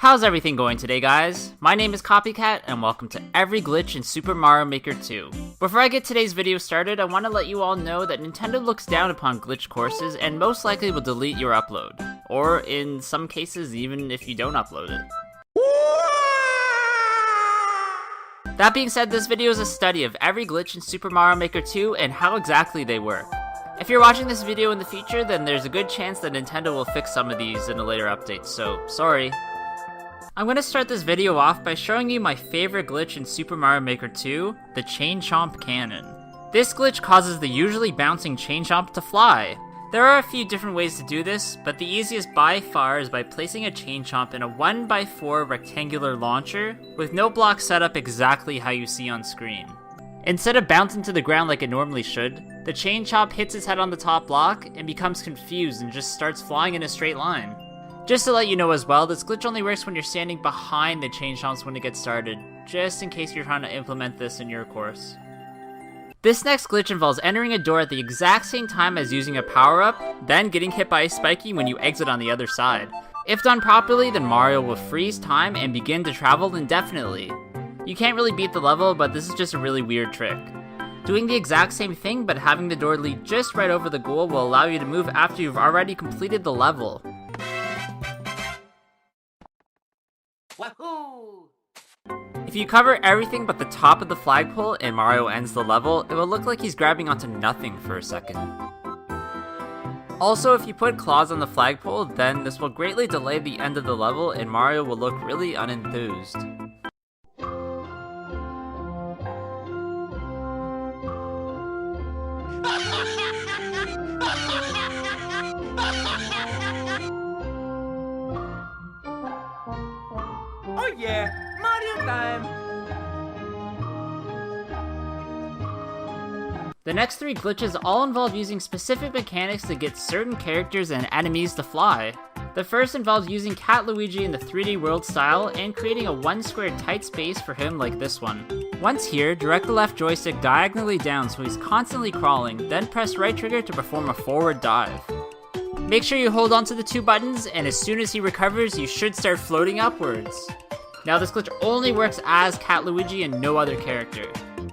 How's everything going today, guys? My name is Copycat, and welcome to every glitch in Super Mario Maker 2. Before I get today's video started, I want to let you all know that Nintendo looks down upon glitch courses and most likely will delete your upload. Or, in some cases, even if you don't upload it. That being said, this video is a study of every glitch in Super Mario Maker 2 and how exactly they work. If you're watching this video in the future, then there's a good chance that Nintendo will fix some of these in a later update, so sorry. I'm going to start this video off by showing you my favorite glitch in Super Mario Maker 2, the Chain Chomp Cannon. This glitch causes the usually bouncing Chain Chomp to fly. There are a few different ways to do this, but the easiest by far is by placing a Chain Chomp in a 1x4 rectangular launcher with no block set up exactly how you see on screen. Instead of bouncing to the ground like it normally should, the Chain Chomp hits its head on the top block and becomes confused and just starts flying in a straight line. Just to let you know as well, this glitch only works when you're standing behind the Chain Chomps when it gets started, just in case you're trying to implement this in your course. This next glitch involves entering a door at the exact same time as using a power-up, then getting hit by a spiky when you exit on the other side. If done properly, then Mario will freeze time and begin to travel indefinitely. You can't really beat the level, but this is just a really weird trick. Doing the exact same thing but having the door lead just right over the goal will allow you to move after you've already completed the level. Wahoo! If you cover everything but the top of the flagpole and Mario ends the level, it will look like he's grabbing onto nothing for a second. Also, if you put claws on the flagpole, then this will greatly delay the end of the level and Mario will look really unenthused. Oh yeah, Mario time! The next three glitches all involve using specific mechanics to get certain characters and enemies to fly. The first involves using Cat Luigi in the 3D world style and creating a 1 square tight space for him like this one. Once here, direct the left joystick diagonally down so he's constantly crawling, then press right trigger to perform a forward dive. Make sure you hold onto the two buttons, and as soon as he recovers, you should start floating upwards. Now this glitch only works as Cat Luigi and no other character.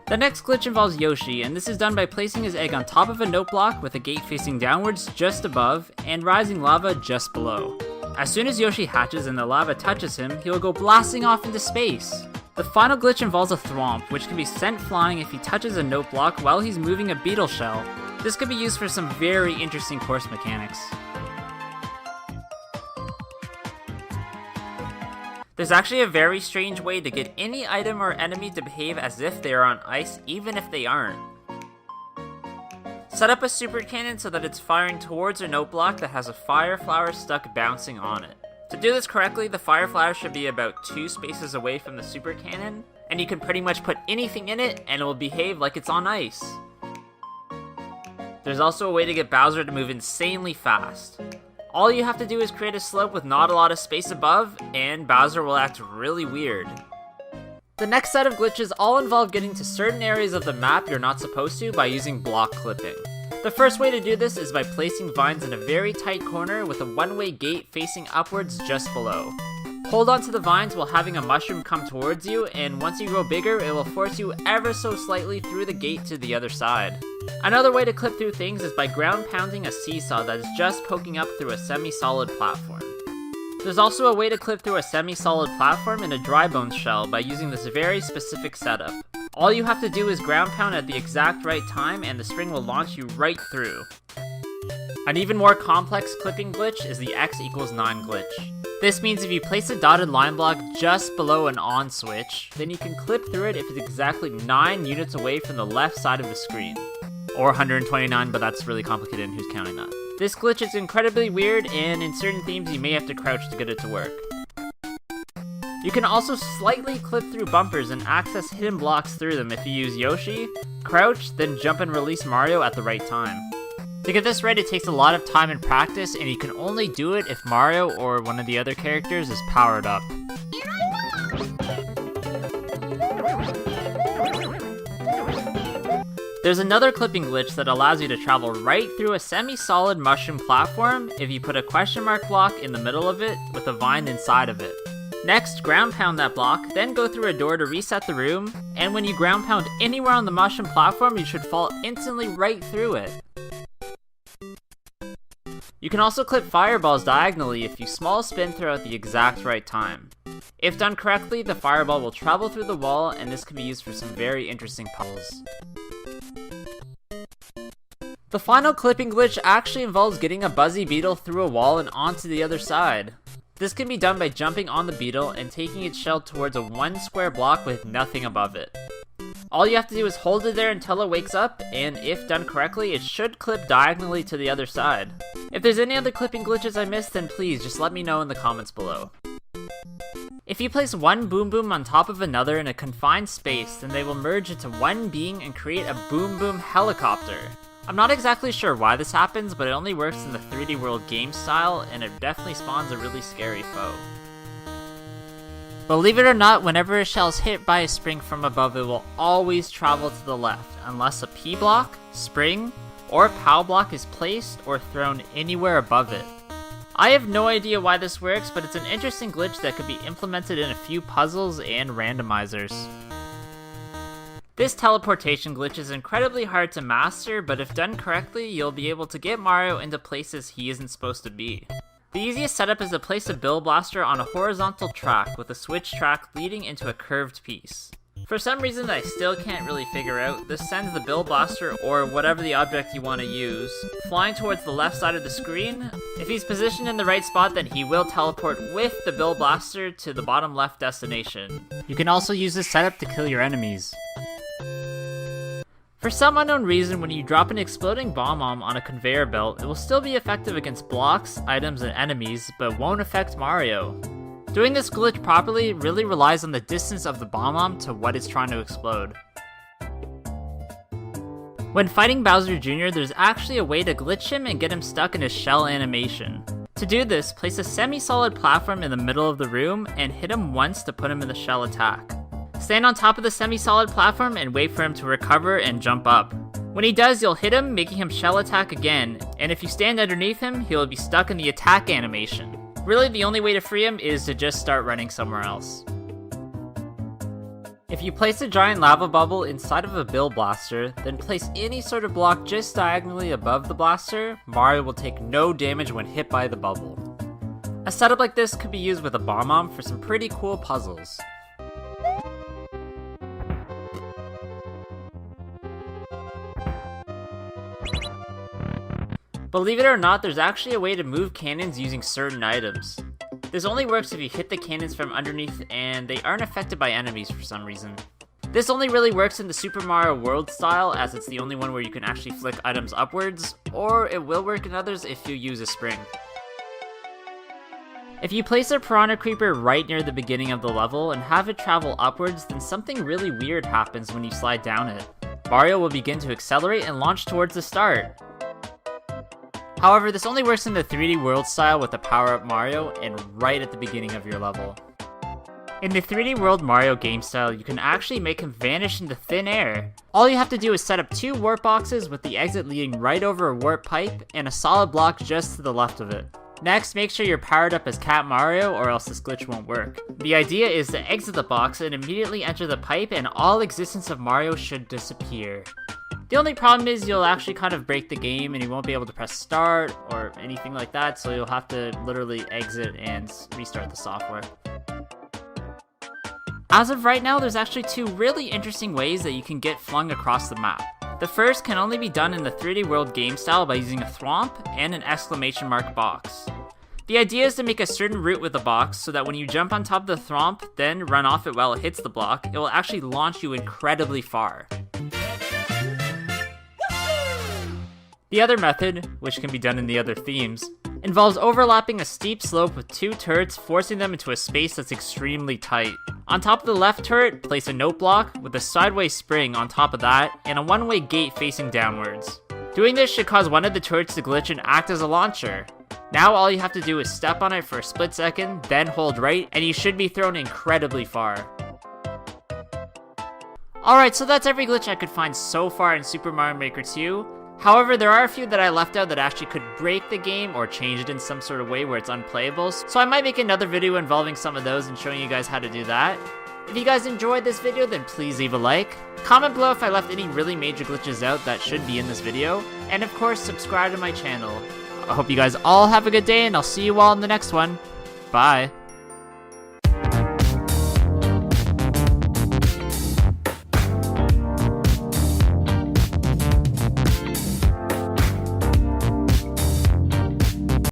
The next glitch involves Yoshi, and this is done by placing his egg on top of a note block with a gate facing downwards just above, and rising lava just below. As soon as Yoshi hatches and the lava touches him, he will go blasting off into space. The final glitch involves a thwomp, which can be sent flying if he touches a note block while he's moving a beetle shell. This could be used for some very interesting course mechanics. There's actually a very strange way to get any item or enemy to behave as if they are on ice, even if they aren't. Set up a super cannon so that it's firing towards a note block that has a fire flower stuck bouncing on it. To do this correctly, the fire flower should be about 2 spaces away from the super cannon, and you can pretty much put anything in it and it will behave like it's on ice. There's also a way to get Bowser to move insanely fast. All you have to do is create a slope with not a lot of space above, and Bowser will act really weird. The next set of glitches all involve getting to certain areas of the map you're not supposed to by using block clipping. The first way to do this is by placing vines in a very tight corner with a one-way gate facing upwards just below. Hold onto the vines while having a mushroom come towards you, and once you grow bigger, it will force you ever so slightly through the gate to the other side. Another way to clip through things is by ground pounding a seesaw that is just poking up through a semi-solid platform. There's also a way to clip through a semi-solid platform in a dry bones shell by using this very specific setup. All you have to do is ground pound at the exact right time and the string will launch you right through. An even more complex clipping glitch is the X = 9 glitch. This means if you place a dotted line block just below an on switch, then you can clip through it if it's exactly 9 units away from the left side of the screen. Or 129, but that's really complicated and who's counting that. This glitch is incredibly weird, and in certain themes you may have to crouch to get it to work. You can also slightly clip through bumpers and access hidden blocks through them if you use Yoshi, crouch, then jump and release Mario at the right time. To get this right, it takes a lot of time and practice, and you can only do it if Mario or one of the other characters is powered up. There's another clipping glitch that allows you to travel right through a semi-solid mushroom platform if you put a question mark block in the middle of it with a vine inside of it. Next, ground pound that block, then go through a door to reset the room, and when you ground pound anywhere on the mushroom platform, you should fall instantly right through it. You can also clip fireballs diagonally if you small spin throw at the exact right time. If done correctly, the fireball will travel through the wall, and this can be used for some very interesting puzzles. The final clipping glitch actually involves getting a buzzy beetle through a wall and onto the other side. This can be done by jumping on the beetle and taking its shell towards a 1 square block with nothing above it. All you have to do is hold it there until it wakes up, and if done correctly, it should clip diagonally to the other side. If there's any other clipping glitches I missed, then please just let me know in the comments below. If you place one boom boom on top of another in a confined space, then they will merge into one being and create a boom boom helicopter. I'm not exactly sure why this happens, but it only works in the 3D World game style, and it definitely spawns a really scary foe. Believe it or not, whenever a shell is hit by a spring from above, it will always travel to the left, unless a P block, spring, or POW block is placed or thrown anywhere above it. I have no idea why this works, but it's an interesting glitch that could be implemented in a few puzzles and randomizers. This teleportation glitch is incredibly hard to master, but if done correctly, you'll be able to get Mario into places he isn't supposed to be. The easiest setup is to place a Bill Blaster on a horizontal track with a switch track leading into a curved piece. For some reason that I still can't really figure out, this sends the Bill Blaster, or whatever the object you want to use, flying towards the left side of the screen. If he's positioned in the right spot, then he will teleport with the Bill Blaster to the bottom left destination. You can also use this setup to kill your enemies. For some unknown reason, when you drop an exploding bomb on a conveyor belt, it will still be effective against blocks, items, and enemies, but won't affect Mario. Doing this glitch properly really relies on the distance of the bomb to what it's trying to explode. When fighting Bowser Jr., there's actually a way to glitch him and get him stuck in his shell animation. To do this, place a semi-solid platform in the middle of the room and hit him once to put him in the shell attack. Stand on top of the semi-solid platform and wait for him to recover and jump up. When he does, you'll hit him, making him shell attack again, and if you stand underneath him, he will be stuck in the attack animation. Really, the only way to free him is to just start running somewhere else. If you place a giant lava bubble inside of a Bill Blaster, then place any sort of block just diagonally above the blaster, Mario will take no damage when hit by the bubble. A setup like this could be used with a bomb for some pretty cool puzzles. Believe it or not, there's actually a way to move cannons using certain items. This only works if you hit the cannons from underneath and they aren't affected by enemies for some reason. This only really works in the Super Mario World style, as it's the only one where you can actually flick items upwards, or it will work in others if you use a spring. If you place a Piranha Creeper right near the beginning of the level and have it travel upwards, then something really weird happens when you slide down it. Mario will begin to accelerate and launch towards the start. However, this only works in the 3D World style with the power-up Mario and right at the beginning of your level. In the 3D World Mario game style, you can actually make him vanish into thin air. All you have to do is set up 2 warp boxes with the exit leading right over a warp pipe and a solid block just to the left of it. Next, make sure you're powered up as Cat Mario or else this glitch won't work. The idea is to exit the box and immediately enter the pipe and all existence of Mario should disappear. The only problem is you'll actually kind of break the game and you won't be able to press start or anything like that, so you'll have to literally exit and restart the software. As of right now, there's actually 2 really interesting ways that you can get flung across the map. The first can only be done in the 3D World game style by using a thwomp and an exclamation mark box. The idea is to make a certain route with the box so that when you jump on top of the thwomp, then run off it while it hits the block, it will actually launch you incredibly far. The other method, which can be done in the other themes, involves overlapping a steep slope with 2 turrets, forcing them into a space that's extremely tight. On top of the left turret, place a note block with a sideways spring on top of that, and a one-way gate facing downwards. Doing this should cause one of the turrets to glitch and act as a launcher. Now all you have to do is step on it for a split second, then hold right, and you should be thrown incredibly far. Alright, so that's every glitch I could find so far in Super Mario Maker 2. However, there are a few that I left out that actually could break the game or change it in some sort of way where it's unplayable, so I might make another video involving some of those and showing you guys how to do that. If you guys enjoyed this video, then please leave a like. Comment below if I left any really major glitches out that should be in this video, and of course subscribe to my channel. I hope you guys all have a good day, and I'll see you all in the next one. Bye.